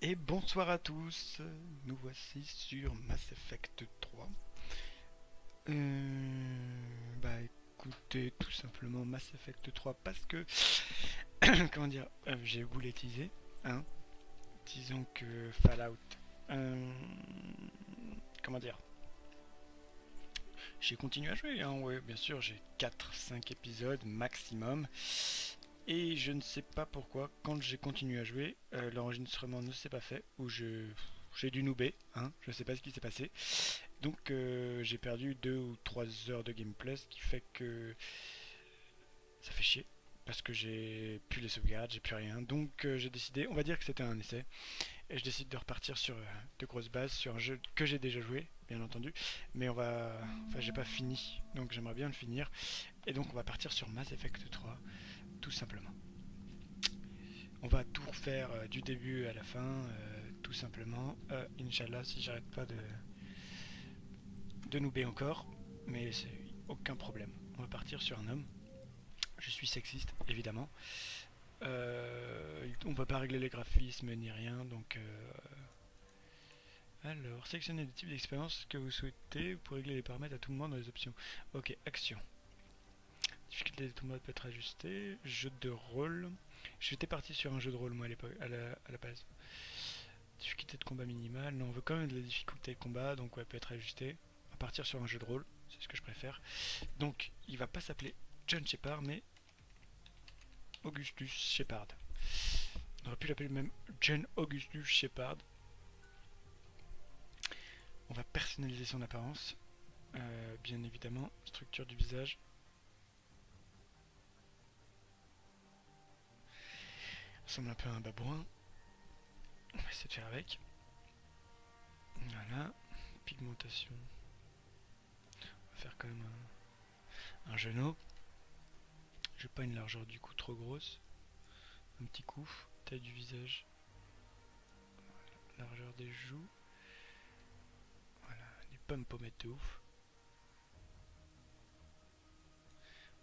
Et bonsoir à tous, nous voici sur Mass Effect 3. Bah écoutez, tout simplement Mass Effect 3 parce que, comment dire, j'ai boulettisé, hein. Disons que Fallout, euh, comment dire, j'ai continué à jouer, hein, ouais, bien sûr, j'ai 4-5 épisodes maximum. Et je ne sais pas pourquoi, quand j'ai continué à jouer, l'enregistrement ne s'est pas fait, ou j'ai dû noober, hein, je ne sais pas ce qui s'est passé. Donc j'ai perdu 2 ou 3 heures de gameplay, ce qui fait que ça fait chier. Parce que j'ai plus les sauvegardes, j'ai plus rien. Donc j'ai décidé, on va dire que c'était un essai. Et je décide de repartir sur de grosses bases, sur un jeu que j'ai déjà joué, bien entendu. Mais on va. Enfin, j'ai pas fini, donc j'aimerais bien le finir. Et donc on va partir sur Mass Effect 3, tout simplement. On va tout refaire du début à la fin, tout simplement. Inch'Allah, si j'arrête pas de noober encore. Mais c'est aucun problème. On va partir sur un homme. Je suis sexiste, évidemment. On peut pas régler les graphismes ni rien, donc... Alors, sélectionnez les types d'expériences que vous souhaitez pour régler les paramètres à tout moment dans les options. Ok, action. Difficulté de tout mode peut être ajustée. Jeu de rôle. J'étais parti sur un jeu de rôle, moi, à la base. Difficulté de combat minimale. Non, on veut quand même de la difficulté de combat, donc ouais, peut être ajustée. On va partir sur un jeu de rôle, c'est ce que je préfère. Donc, il va pas s'appeler John Shepard, mais Augustus Shepard. On aurait pu l'appeler même John Augustus Shepard. On va personnaliser son apparence. Bien évidemment, structure du visage. Il ressemble un peu à un babouin. On va essayer de faire avec. Voilà. Pigmentation. On va faire quand même un genou. Je veux pas une largeur du cou trop grosse. Un petit coup. Taille du visage. Largeur des joues. Voilà. Des pommes pommettes de ouf.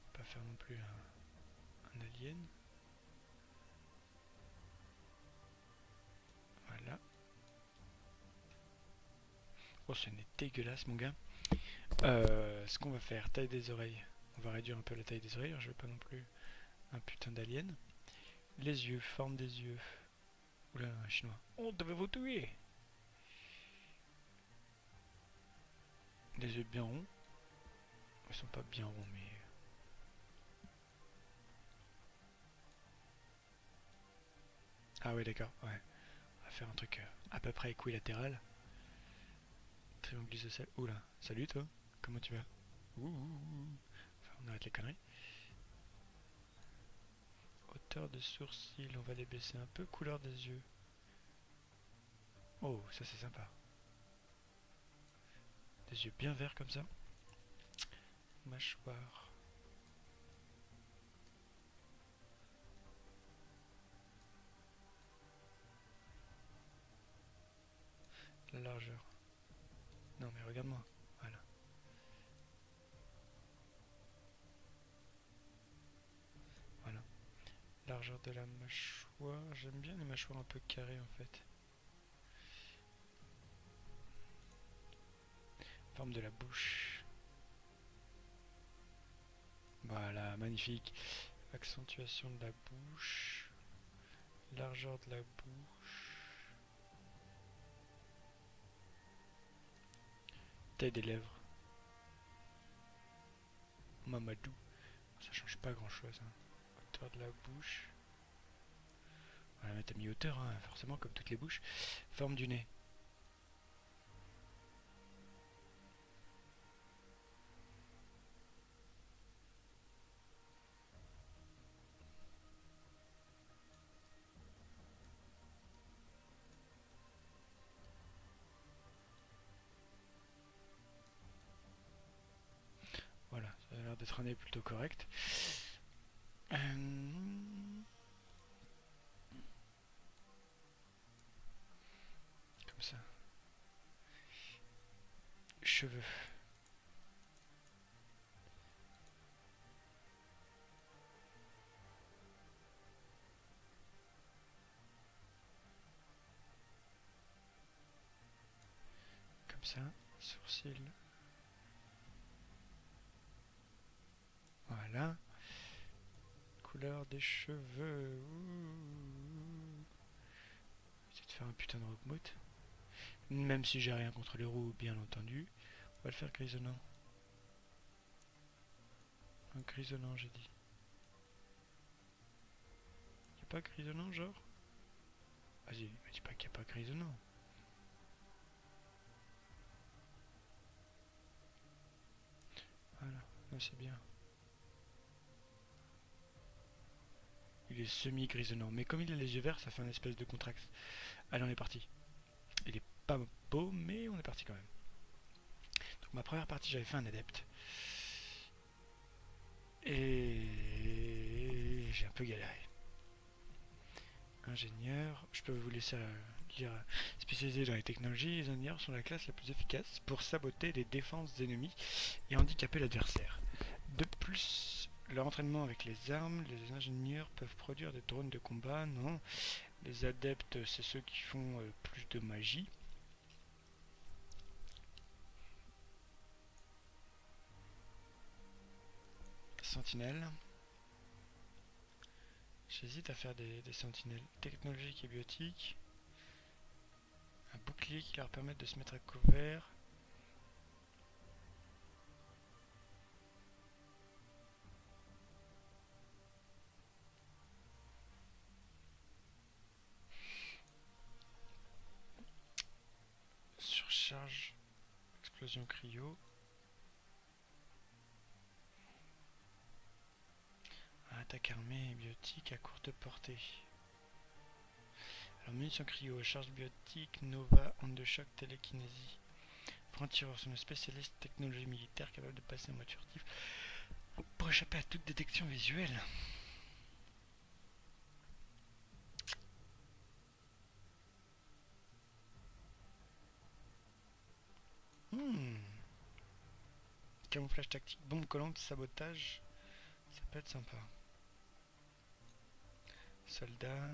On va pas faire non plus un alien. Voilà. Oh, ce n'est dégueulasse, mon gars. Ce qu'on va faire, taille des oreilles. On va réduire un peu la taille des oreilles. Je veux pas non plus un putain d'alien. Les yeux, forme des yeux. Oula, un chinois. On devait vous tuer. Les yeux bien ronds. Ils sont pas bien ronds, mais... Ah ouais, d'accord, ouais. On va faire un truc à peu près équilatéral. Triangle isocèle. Oula, salut toi. Comment tu vas? Ouh. Enfin, on arrête les conneries. Hauteur de sourcils, on va les baisser un peu. Couleur des yeux. Oh, ça c'est sympa. Des yeux bien verts comme ça. Mâchoire. La largeur. Non mais regarde-moi. Voilà. Voilà. Largeur de la mâchoire. J'aime bien les mâchoires un peu carrées en fait. Forme de la bouche. Voilà, magnifique. Accentuation de la bouche. Largeur de la bouche. Taille des lèvres. Mamadou. Ça change pas grand chose. Hein. Hauteur de la bouche. Voilà, mais t'as mis hauteur, hein, forcément, comme toutes les bouches. Forme du nez. Voilà, ça a l'air d'être un nez plutôt correct. Comme ça. Cheveux. comme ça, sourcils. Voilà. Couleur des cheveux. Essayer de faire un putain de rockmout. Même si j'ai rien contre les roux, bien entendu. On va le faire grisonnant. Un grisonnant, j'ai dit. Y'a pas grisonnant, genre? Vas-y, me dis pas qu'il n'y a pas grisonnant. Voilà, là c'est bien. Il est semi-grisonnant, mais comme il a les yeux verts, ça fait un espèce de contraste. Allez, on est parti. Il est pas beau, mais on est parti quand même. Donc ma première partie, j'avais fait un adepte. Et j'ai un peu galéré. Ingénieur, je peux vous laisser lire. Spécialisé dans les technologies, les ingénieurs sont la classe la plus efficace pour saboter les défenses ennemies et handicaper l'adversaire. De plus, leur entraînement avec les armes, les ingénieurs peuvent produire des drones de combat, non. Les adeptes, c'est ceux qui font plus de magie. Sentinelle. J'hésite à faire des sentinelles technologiques et biotiques. Un bouclier qui leur permette de se mettre à couvert. Surcharge. Explosion cryo. Attaque armée et biotique à courte portée. Alors munitions cryo, charge biotique, Nova, onde de choc, télékinésie. Franc-tireur sont nos spécialistes technologie militaire capables de passer en mode furtif pour échapper à toute détection visuelle. Camouflage tactique, bombe collante, sabotage, ça peut être sympa. Soldat.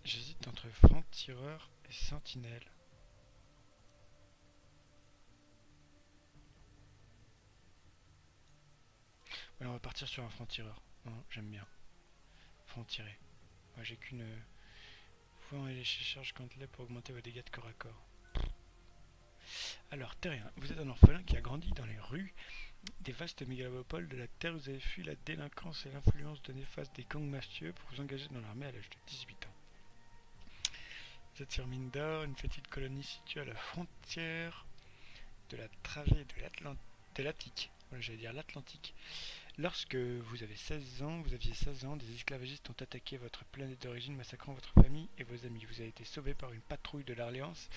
J'hésite entre franc-tireur et sentinelle. Ouais, on va partir sur un franc-tireur. Non, j'aime bien. Franc-tiré. Moi j'ai qu'une... Vous aller chez charge Cantelet pour augmenter vos dégâts de corps à corps. Alors, terrien, vous êtes un orphelin qui a grandi dans les rues des vastes mégalopoles de la Terre. Vous avez fui la délinquance et l'influence de néfastes des gangs mafieux pour vous engager dans l'armée à l'âge de 18 ans. Vous êtes sur Mine d'Or, une petite colonie située à la frontière de la travée de l'Atlantique. Voilà, j'allais dire l'Atlantique. Lorsque vous aviez 16 ans, des esclavagistes ont attaqué votre planète d'origine, massacrant votre famille et vos amis. Vous avez été sauvé par une patrouille de l'Alliance.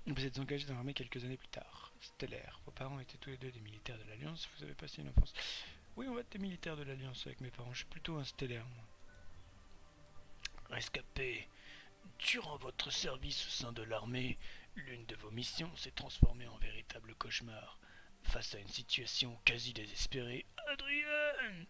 Vous êtes engagé dans l'armée quelques années plus tard. Stellaire. Vos parents étaient tous les deux des militaires de l'Alliance. Vous avez passé une enfance. Oui, on va être des militaires de l'Alliance avec mes parents. Je suis plutôt un stellaire, moi. Rescapé. Durant votre service au sein de l'armée, l'une de vos missions s'est transformée en véritable cauchemar. Face à une situation quasi désespérée, Adrien,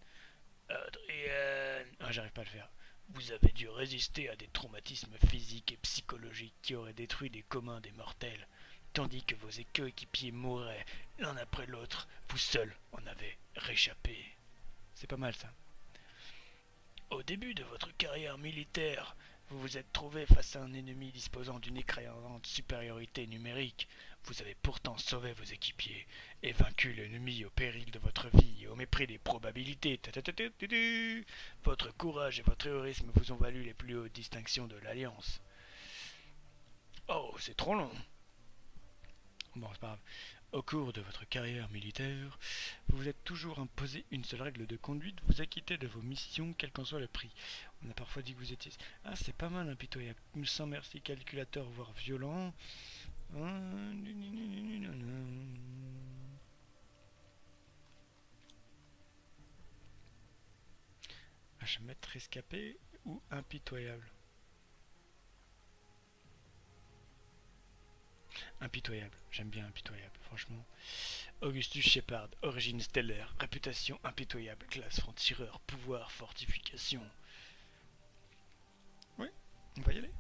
ah, j'arrive pas à le faire. Vous avez dû résister à des traumatismes physiques et psychologiques qui auraient détruit les communs des mortels, tandis que vos coéquipiers mouraient l'un après l'autre. Vous seul en avez réchappé. C'est pas mal ça. Au début de votre carrière militaire, vous vous êtes trouvé face à un ennemi disposant d'une écrasante supériorité numérique. Vous avez pourtant sauvé vos équipiers et vaincu l'ennemi au péril de votre vie et au mépris des probabilités. Votre courage et votre héroïsme vous ont valu les plus hautes distinctions de l'Alliance. Oh, c'est trop long. Bon, c'est pas grave. Au cours de votre carrière militaire, vous vous êtes toujours imposé une seule règle de conduite, vous acquitter de vos missions, quel qu'en soit le prix. On a parfois dit que vous étiez... Ah, c'est pas mal, impitoyable. Sans merci, calculateur, voire violent. Ah, je vais mettre rescapé ou impitoyable. Impitoyable, j'aime bien impitoyable, franchement. Augustus Shepard, origine stellaire, réputation impitoyable, classe franc-tireur, pouvoir, fortification. Ouais, on va y aller.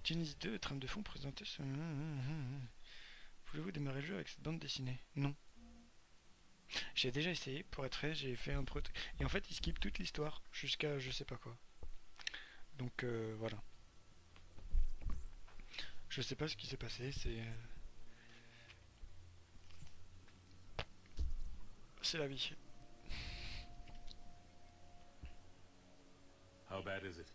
Genesis 2, trame de fond présentée sur... Voulez-vous démarrer le jeu avec cette bande dessinée? Non. J'ai déjà essayé, pour être vrai, j'ai fait un proto... Et en fait, il skip toute l'histoire, jusqu'à je sais pas quoi. Donc voilà. Je sais pas ce qui s'est passé, c'est la vie. How bad is it?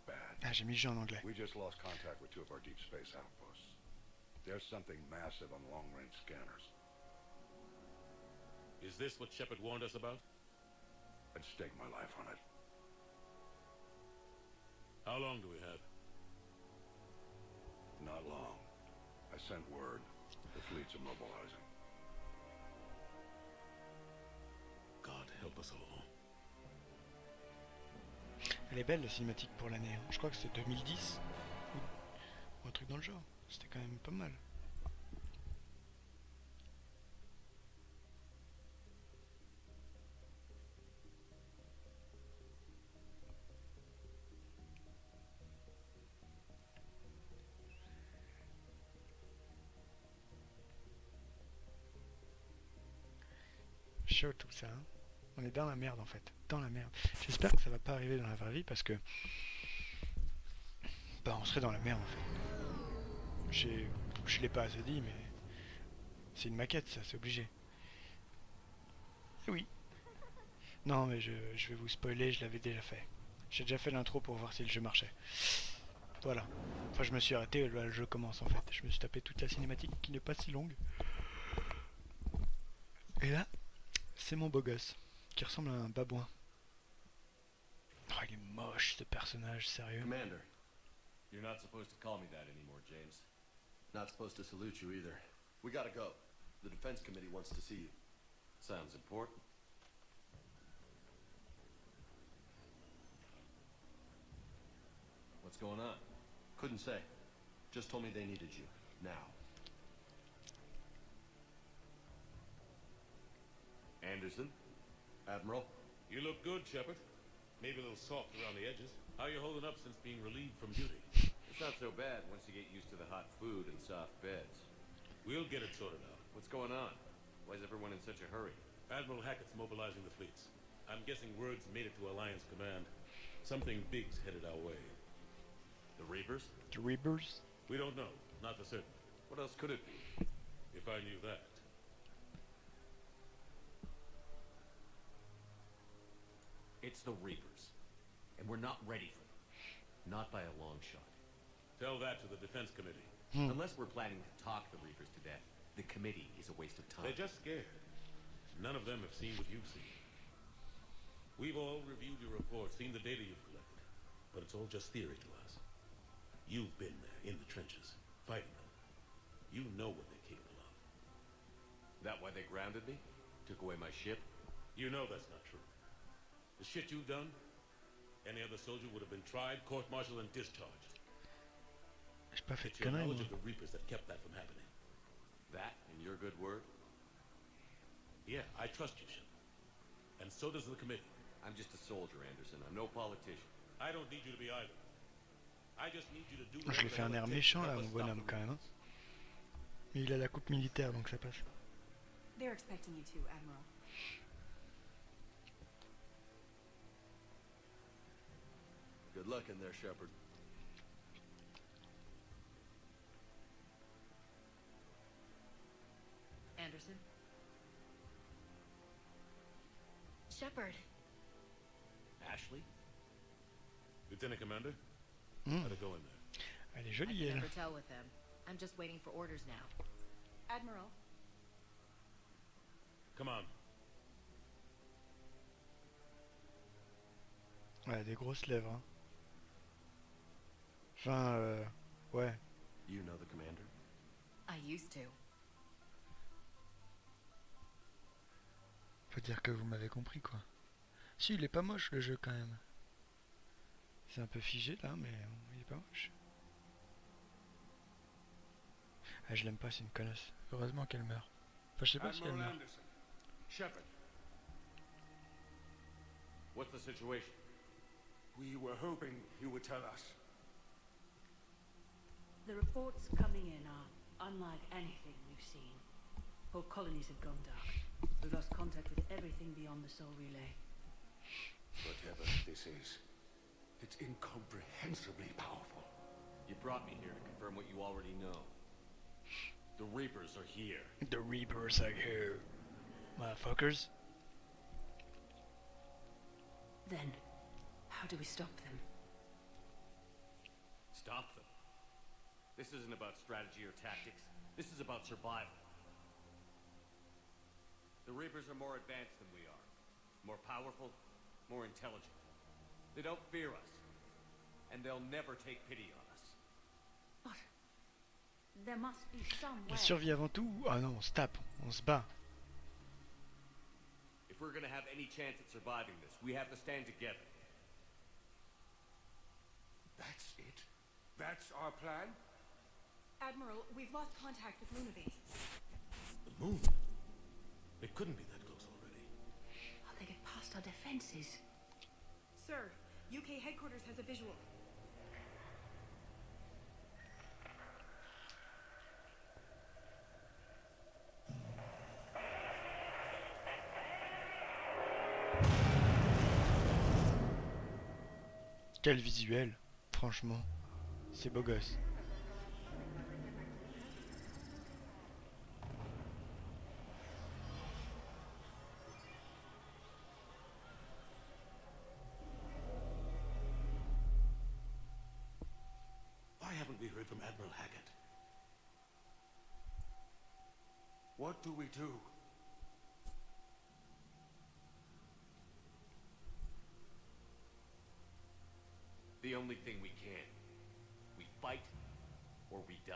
Bad. Ah, j'ai mis le jeu en anglais. We just lost contact with two of our deep space outposts. There's something massive on long-range scanners. Is this what Shepard warned us about? I'd stake my life on it. How long do we have? Not long. I sent word. The fleet's immobilizing. God help us all. Elle est belle la cinématique pour l'année. Hein. Je crois que c'est 2010 ou un truc dans le genre. C'était quand même pas mal. Chaud tout ça. Hein. On est dans la merde en fait. Dans la merde. J'espère que ça va pas arriver dans la vraie vie parce que... Bah on serait dans la merde en fait. Je l'ai pas assez dit mais... C'est une maquette ça, c'est obligé. Et oui. Non mais je vais vous spoiler, je l'avais déjà fait. J'ai déjà fait l'intro pour voir si le jeu marchait. Voilà. Enfin je me suis arrêté, là le jeu commence en fait. Je me suis tapé toute la cinématique qui n'est pas si longue. Et là, c'est mon beau gosse. Qui ressemble à un babouin. Oh, il est moche ce personnage, sérieux. Commander, you're not supposed to call me that anymore, James. Not supposed to salute you either. We gotta go. The Defense Committee wants to see you. Sounds important. What's going on? Couldn't say. Just told me they needed you. Now. Anderson? Admiral? You look good, Shepard. Maybe a little soft around the edges. How you holding up since being relieved from duty? It's not so bad once you get used to the hot food and soft beds. We'll get it sorted out. What's going on? Why is everyone in such a hurry? Admiral Hackett's mobilizing the fleets. I'm guessing word's made it to Alliance Command. Something big's headed our way. The Reapers? The Reapers? We don't know. Not for certain. What else could it be? If I knew that. It's the Reapers. And we're not ready for them. Not by a long shot. Tell that to the Defense Committee. Unless we're planning to talk the Reapers to death, the committee is a waste of time. They're just scared. None of them have seen what you've seen. We've all reviewed your report, seen the data you've collected. But it's all just theory to us. You've been there, in the trenches, fighting them. You know what they're capable of. That why they grounded me? Took away my ship? You know that's not true. The shit you've done, any other soldier would have been tried, court-martialed, and discharged. J'ai pas fait It's de your conneries, knowledge moi. of the Reapers that kept that from happening. That and your good word? Yeah, I trust you, Shepard. And so does the committee. I'm just a soldier, Anderson. I'm no politician. I don't need you to be either. I just need you to do Je lui fais un air whatever it takes to méchant là, help mon us stop bonhomme, the quand même. Reapers. Hein. Mais il a la coupe militaire, donc ça passe. They're expecting you to, Admiral. Good luck in there, Shepard. Anderson? Shepard. Ashley? Lieutenant Commander, Hmm. how'd it go in there? Elle est I jolie, can elle. never tell with them. I'm just waiting for orders now. Admiral? Come on. Ouais, elle a des grosses lèvres. Hein. Enfin, ouais. You know the commander? I used to. Faut dire que vous m'avez compris, quoi. Si, il est pas moche, le jeu, quand même. C'est un peu figé, là, mais il est pas moche. Ah, je l'aime pas, c'est une connasse. Heureusement qu'elle meurt. Enfin, je sais pas si elle Admiral meurt. Anderson. Shepard. What's the situation? We were hoping you would tell us. The reports coming in are unlike anything we've seen. Whole colonies have gone dark. We've lost contact with everything beyond the Soul Relay. Whatever this is, it's incomprehensibly powerful. You brought me here to confirm what you already know. The Reapers are here. The Reapers are here. Motherfuckers. Then, how do we stop them? Stop them. This isn't about strategy or tactics. This is about survival. The Reapers are more advanced than we are. More powerful, more intelligent. They don't fear us. And they'll never take pity on us. But there must be some La way. survie avant tout. Ah non, on se tape, on se bat. If we're gonna have any chance at surviving this, we have to stand together. That's it? That's our plan? Admiral, we've lost contact with Lunabase. The moon? It couldn't be that close already. How they get past our defenses? Sir, UK headquarters has a visual. Quel visuel, franchement. C'est beau gosse. Why haven't we heard from Admiral Hackett? What do we do? The only thing we can. We fight, or we die.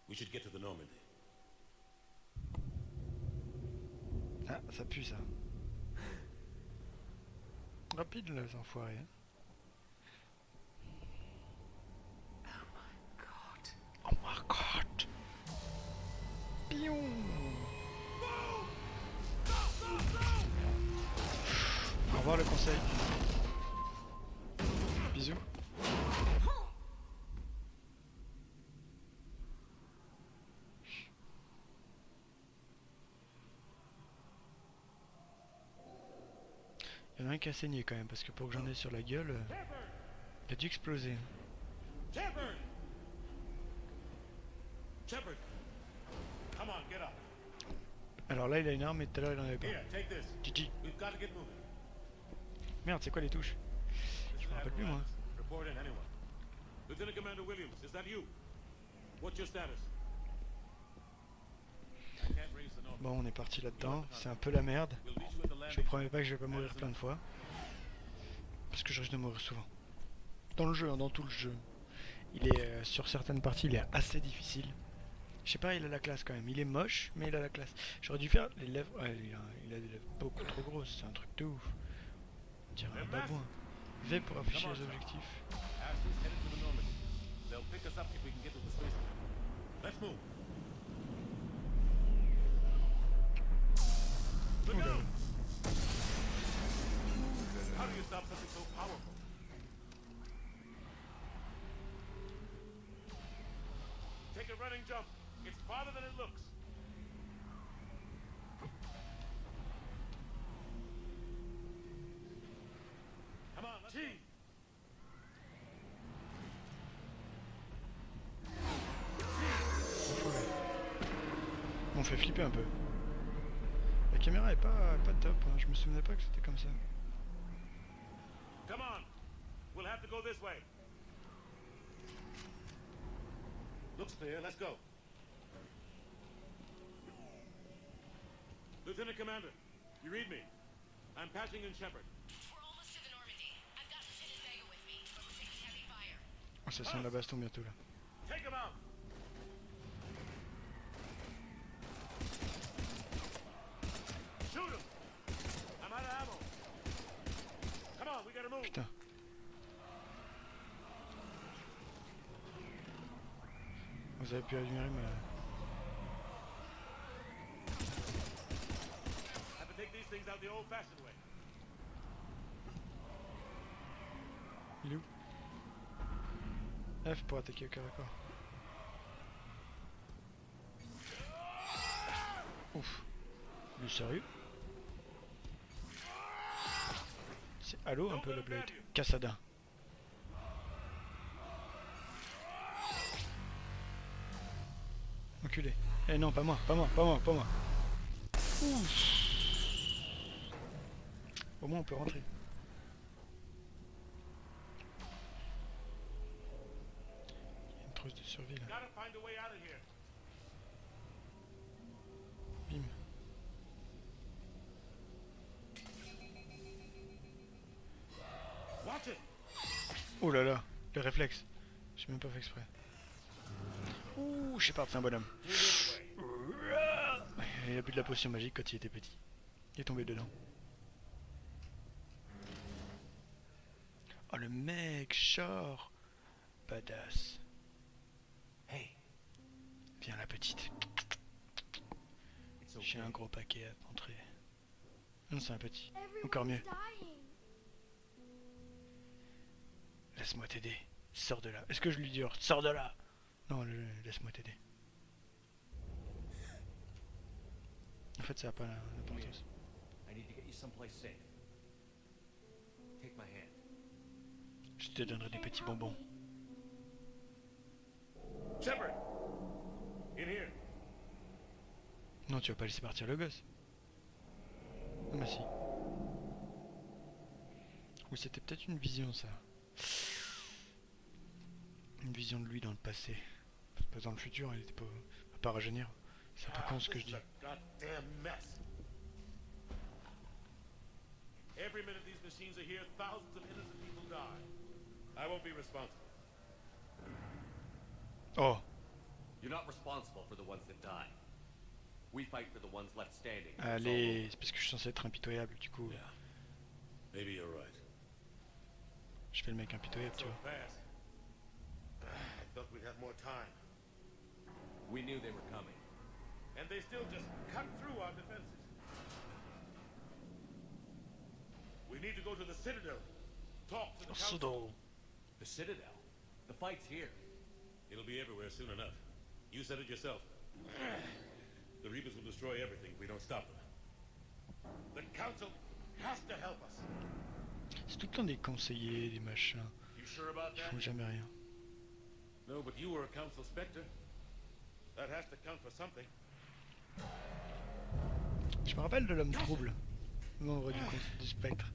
We should get to the Normandy. Ah, ça pue ça. Rapide les enfoirés. Hein. God. Oh my god. Pion. Au revoir le conseil. Bisous. Il y en a un qui a saigné quand même parce que pour que j'en ai sur la gueule, il a dû exploser. Shepard! Shepard! Come on, get up. Alors là il a une arme et tout à l'heure il en avait pas. Here, take this. Gigi. We've got to get moving. Merde, c'est quoi les touches? Je me rappelle plus moi. Report in anyone. Lieutenant Commander Williams, is that you? What's your status? I can't raise the Normandy. Bon, on est parti là-dedans, c'est un peu la merde. We'll meet you at the Je landing. promets pas que je vais pas mourir plein de fois. Parce que je risque de mourir souvent. Dans le jeu, hein, dans tout le jeu. Il est, sur certaines parties, il est assez difficile. Je sais pas, il a la classe quand même. Il est moche, mais il a la classe. J'aurais dû faire les lèvres. Ouais, il a des lèvres beaucoup trop grosses, c'est un truc de ouf. On dirait un babouin. V pour afficher les objectifs. Ashley's headed to the Normandy. They'll pick us up if we can get to the spaceport. Let's move. Look Oula. out! How do you stop something so powerful? Take a running jump. It's farther than it looks. Come on, let's go. On fait flipper un peu. La caméra est pas top, hein. Je me souvenais pas que c'était comme ça. Come on. We'll have to go this way. Looks clear. Let's go. Lieutenant Commander, you read me. I'm passing in Shepard. We're almost to the Normandy. I've got Lieutenant Vega with me. We're taking heavy fire. Oh, ça sent la baston bientôt là. Take him out. Shoot him. I'm out of ammo. Come on, we gotta move. Putain. Vous avez pu admirer ma... Have to take these things out the old-fashioned way. Il est où? F pour attaquer au corps à corps. Ouf. Du sérieux? C'est Halo un peu le Blade. Cassada. Enculé. Eh non, pas moi, pas moi, pas moi, pas moi. Ouf. Au moins on peut rentrer. Il y a une trousse de survie là. Gotta find a way out of here. Bim. Watch it. Oh là là, le réflexe. J'ai même pas fait exprès. Ouh, je sais pas, c'est un bonhomme. Il a bu de la potion magique quand il était petit. Il est tombé dedans. Oh le mec, short. Badass. Hey, Viens la petite. it's J'ai okay. un gros paquet à montrer. Non, c'est un petit. Encore mieux. Laisse-moi t'aider. Sors de là. Est-ce que je lui dis sors de là? Non, laisse-moi t'aider. En fait, ça n'a pas d'importance. I need to get you someplace safe. Take my hand. Je te donnerai des petits bonbons. Shepard. In here. Non, tu vas pas laisser partir le gosse. Ah bah si. Ou c'était peut-être une vision, ça. Une vision de lui dans le passé. Pas dans le futur, il était pas à rajeunir. C'est un peu con ce que je dis. This is a goddamn mess. Every minute these machines are here, thousands of innocent people die. I won't be responsible. Oh, You're not responsible for the ones that die. We fight for the ones left standing. when it's all allez, c'est parce que je suis censé être impitoyable, du coup. Yeah. Maybe you're right. Je fais le mec impitoyable, tu So vois. fast. I thought we'd have more time. over. We knew they were coming. And they still just cut through our defenses. We need to go to the Citadel. Talk to the Council. Sudo. The Citadel. The fight's here. It'll be everywhere soon enough. You said it yourself. The Reapers will destroy everything if we don't stop them. The Council has to help us. C'est tout le temps des conseillers, des machins. You sure about Ils that? font jamais rien. No, but you were a Council Spectre. That has to count for something. Je me rappelle de l'homme trouble. Membre du spectre.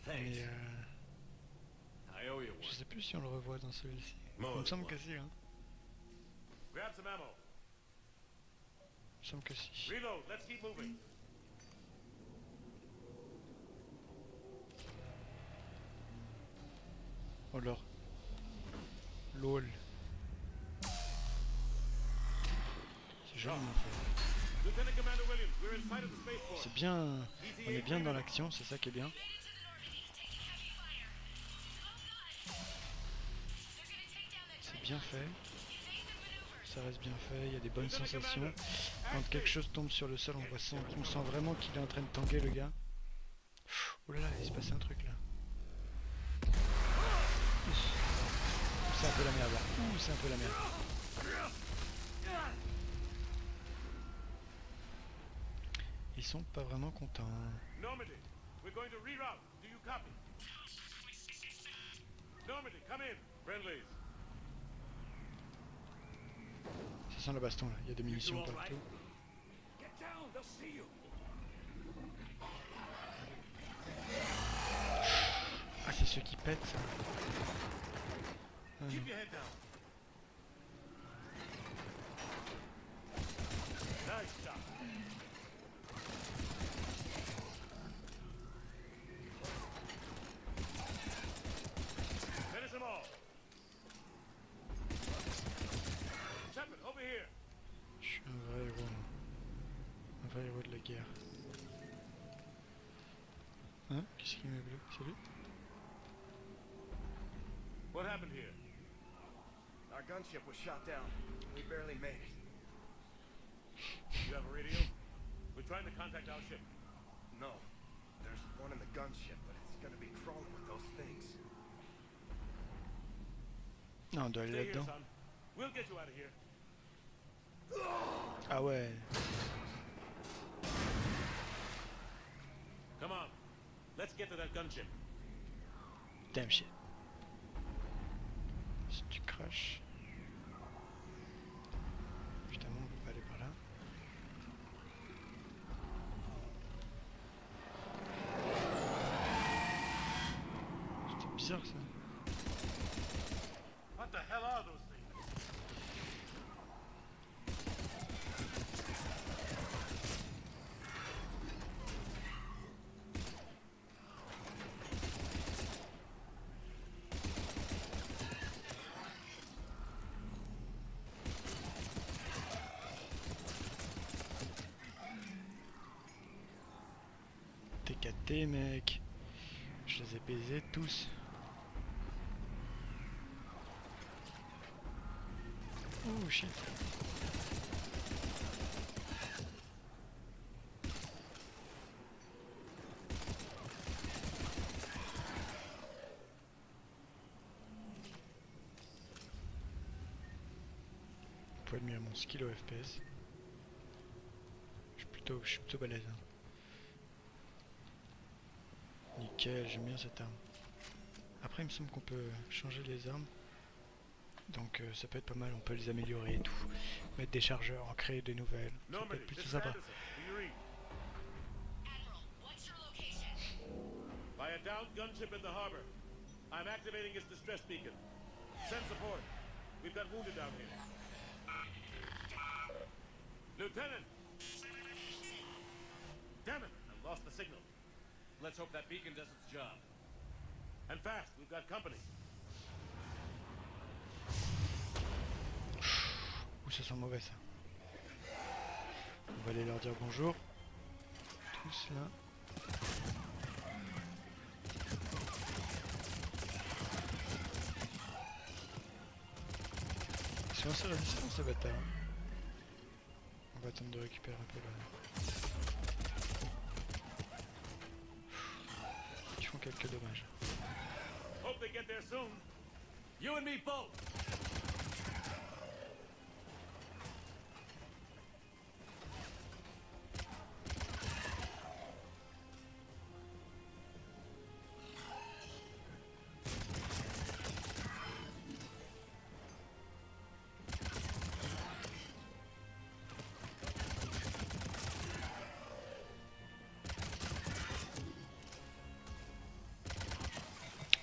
Thanks. Mais I owe you je one. sais plus si on le revoit dans celui-ci. Moi, Il me je semble vois. que si, hein. Grab some ammo. Il me semble que si. Reload. Let's keep moving. Oh l'or. LOL. C'est joli en fait. Lieutenant Commander Williams, we're in sight of the spaceport. C'est bien. On est bien dans l'action, c'est ça qui est bien. C'est bien fait. Ça reste bien fait, il y a des bonnes sensations. Quand quelque chose tombe sur le sol, on sent vraiment qu'il est en train de tanguer le gars. Oh là là, il se passe un truc là. C'est un peu la merde là. Ouh, c'est un peu la merde. Ils sont pas vraiment contents. Normandy, we're going to reroute. Do you copy? Normandy, come in. Friendlies. Ça sent la baston là, il y a des munitions partout. Get down. They'll see you. Ah, c'est ceux qui pètent ça. Ah, non. Keep your head down. Nice shot. Finish them all. Shepard, over here. Je suis un vrai héros. Moi. Un vrai héros de la guerre. Hein? Qu'est-ce qui m'a bloqué? C'est lui? What happened here? Our Our gunship was shot down. We barely made it. You have a radio? We're trying to contact our ship. No. There's one in the gunship, but it's gonna be crawling with those things. Non, on doit aller Stay here, là-dedans. son. We'll get you out of here. Ah ouais. Come on. Let's get to that gunship. Damn shit. Si tu craches... Évidemment, on peut pas aller par là. C'était bizarre ça. What the hell are those things? T'es caté mec. Je les ai baisés tous. Oh shit. Faut admirer mon skill au FPS. Je suis plutôt balèze. Hein. Nickel, j'aime bien cette arme. Après il me semble qu'on peut changer les armes. Donc ça peut être pas mal, on peut les améliorer et tout. Mettre des chargeurs, en créer de nouvelles. Ça peut Normandy, être plutôt this is sympa. Anderson. Do you read? Admiral, what's your location? By a downed gunship in the harbor. I'm activating its distress beacon. Send support. We've got wounded down here. Lieutenant! Damn it! I've lost the signal. Let's hope that beacon does its job. And fast, we've got company. Ouh, ça sent mauvais ça. On va aller leur dire bonjour. Tous là. Ils sont assez résistants ces bâtards. Hein. On va attendre de récupérer un peu là. Ils font quelques dommages. Hope they get there soon. You and me both!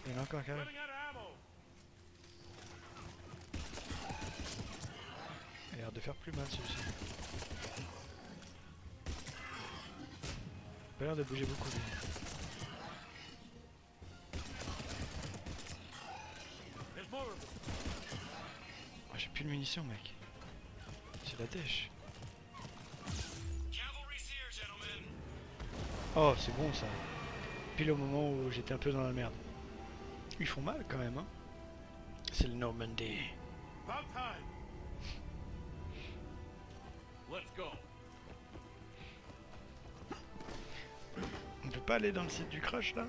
Il y en a encore qui arrivent. Running out of ammo. Il a l'air de faire plus mal celui-ci. Il a l'air de bouger beaucoup lui. There's more of them. Oh, j'ai plus de munitions mec. C'est la dèche. Cavalry's here, gentlemen. Oh c'est bon ça. Pile au moment où j'étais un peu dans la merde. Ils font mal quand même hein. C'est le Normandy. About time. Let's go. On peut pas aller dans le site du crash là?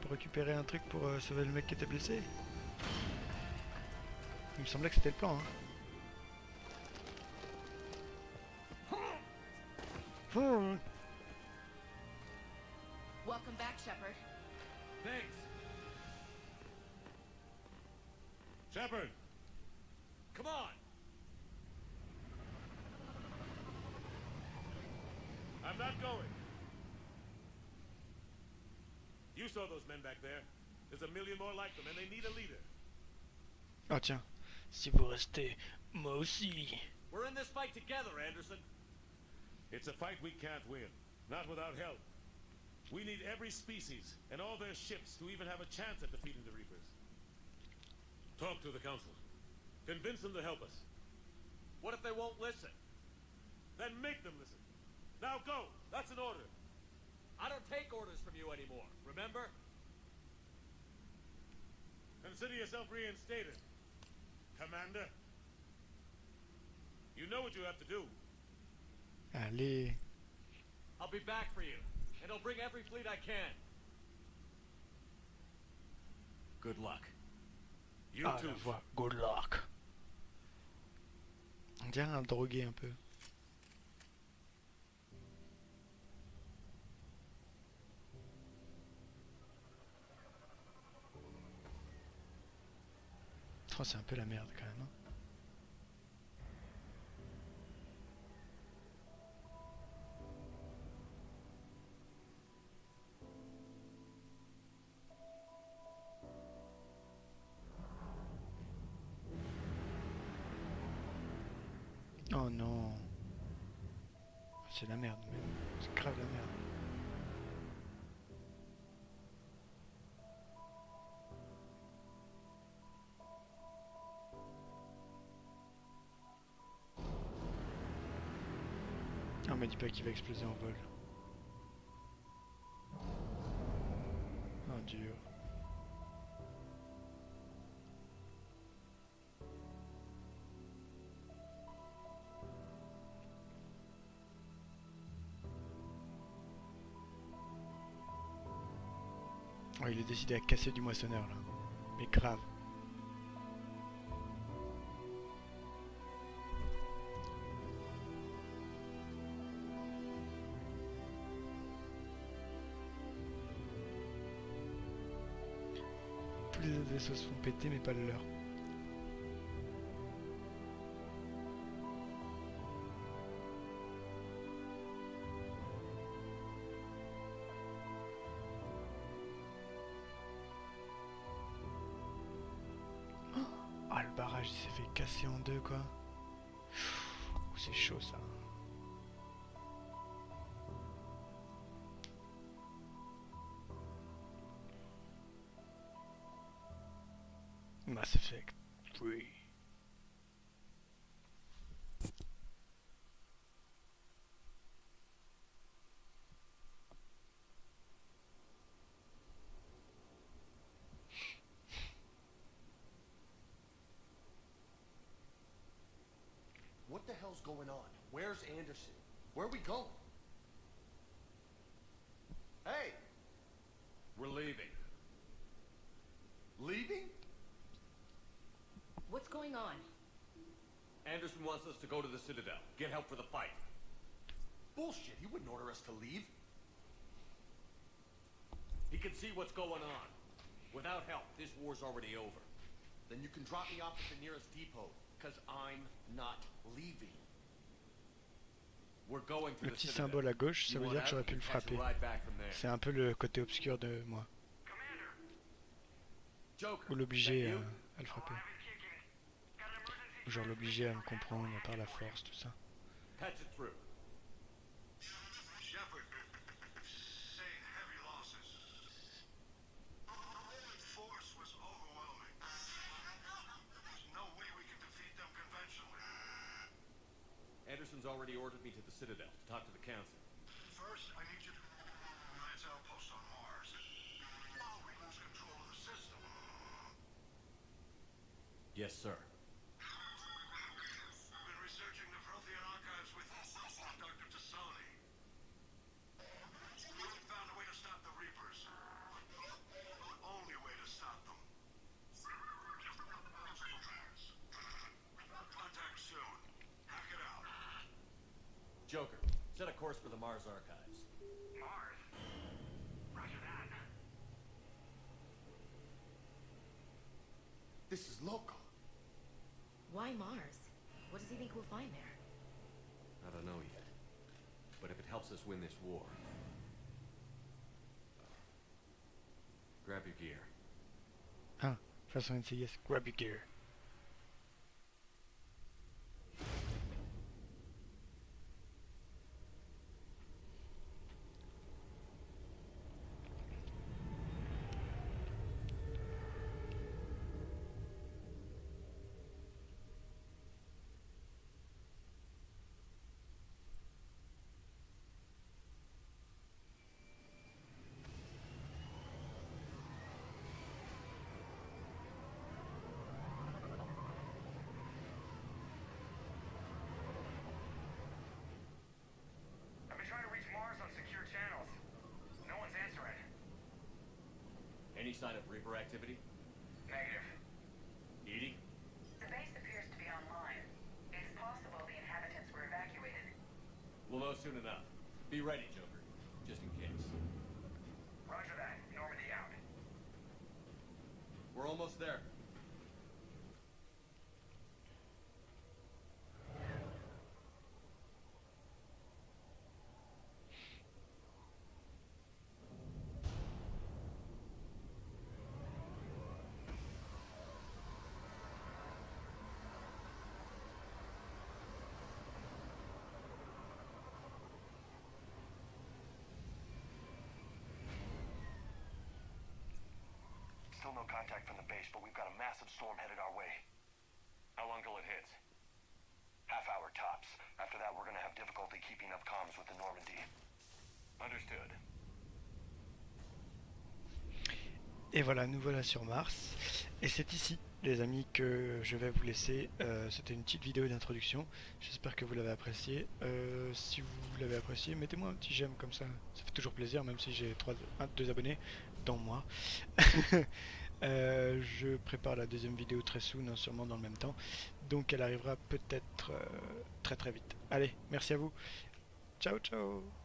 Pour récupérer un truc pour sauver le mec qui était blessé? Il me semblait que c'était le plan hein. Oh. Welcome back, Shepard. Thanks. Shepard. Come on! I'm not going. You saw those men back there. There's a million more like them, and they need a leader. Oh tiens, si vous restez, moi aussi. We're in this fight together, Anderson. It's a fight we can't win, not without help. We need every species and all their ships to even have a chance at defeating the Reapers. Talk to the Council. Convince them to help us. What if they won't listen? Then make them listen. Now go! That's an order. I don't take orders from you anymore, remember? Consider yourself reinstated. Commander, you know what you have to do. Allez. I'll be back for you, and I'll bring every fleet I can. Good luck. You Ah, too. la voix. Good luck. On dirait un drogué un peu. Oh, c'est un peu la merde quand même. Hein. Oh non. C'est la merde, même. C'est grave la merde. On m'a dit pas qu'il va exploser en vol. Oh dur. Oh, il est décidé à casser du moissonneur là. Mais grave. Tous les autres vaisseaux se font péter mais pas le leur. Ah, le barrage il s'est fait casser en deux quoi. C'est chaud ça. Mass Effect 3. What the hell's going on? Where's Anderson? Where are we going? Hey! We're leaving. Leaving? What's going on? Anderson wants us to go to the Citadel. Get help for the fight. Bullshit, he wouldn't order us to leave. He can see what's going on. Without help, this war's already over. Then you can drop me off at the nearest depot, because I'm not leaving. We're going to Le the petit Citadel. symbole à gauche, ça You veut want dire que out, j'aurais pu you le catch a frapper. ride back from there. C'est un peu le côté obscur de moi. Joker, Ou l'obliger that you? à le frapper. Ou genre l'obliger à me comprendre par la force, tout ça. Patch it through. Shepard, saying heavy losses. The force was overwhelming. There's no way we can defeat them conventionally. Anderson's already ordered me to the Citadel to talk to the Council. First, I need you to Alliance outpost on Mars. We lose control of the system. Yes, sir. We've been researching the Prothean archives with Dr. Tassoni. We found a way to stop the Reapers. The only way to stop them. Contact soon. Hack it out. Joker, set a course for the Mars archives. Mars. Roger that. This is local. Why Mars? What does he think we'll find there? I don't know yet. But if it helps us win this war... grab your gear. Ah, façon NCIS, grab your gear. Any sign of Reaper activity? Negative. EDI? The base appears to be online. It's possible the inhabitants were evacuated. We'll know soon enough. Be ready, Joker. Just in case. Roger that. Normandy out. We're almost there. Still no contact from the base, but we've got a massive storm headed our way. How long till it hits? Half hour tops. After that, we're gonna have difficulty keeping up comms with the Normandy. Understood. Et voilà, nous voilà sur Mars. Et c'est ici, les amis, que je vais vous laisser. C'était une petite vidéo d'introduction. J'espère que vous l'avez apprécié. Si vous l'avez apprécié, mettez-moi un petit j'aime comme ça. Ça fait toujours plaisir, même si j'ai 2 abonnés, dont moi. Je prépare la deuxième vidéo très soon, hein, sûrement dans le même temps. Donc elle arrivera peut-être très très vite. Allez, merci à vous. Ciao, ciao.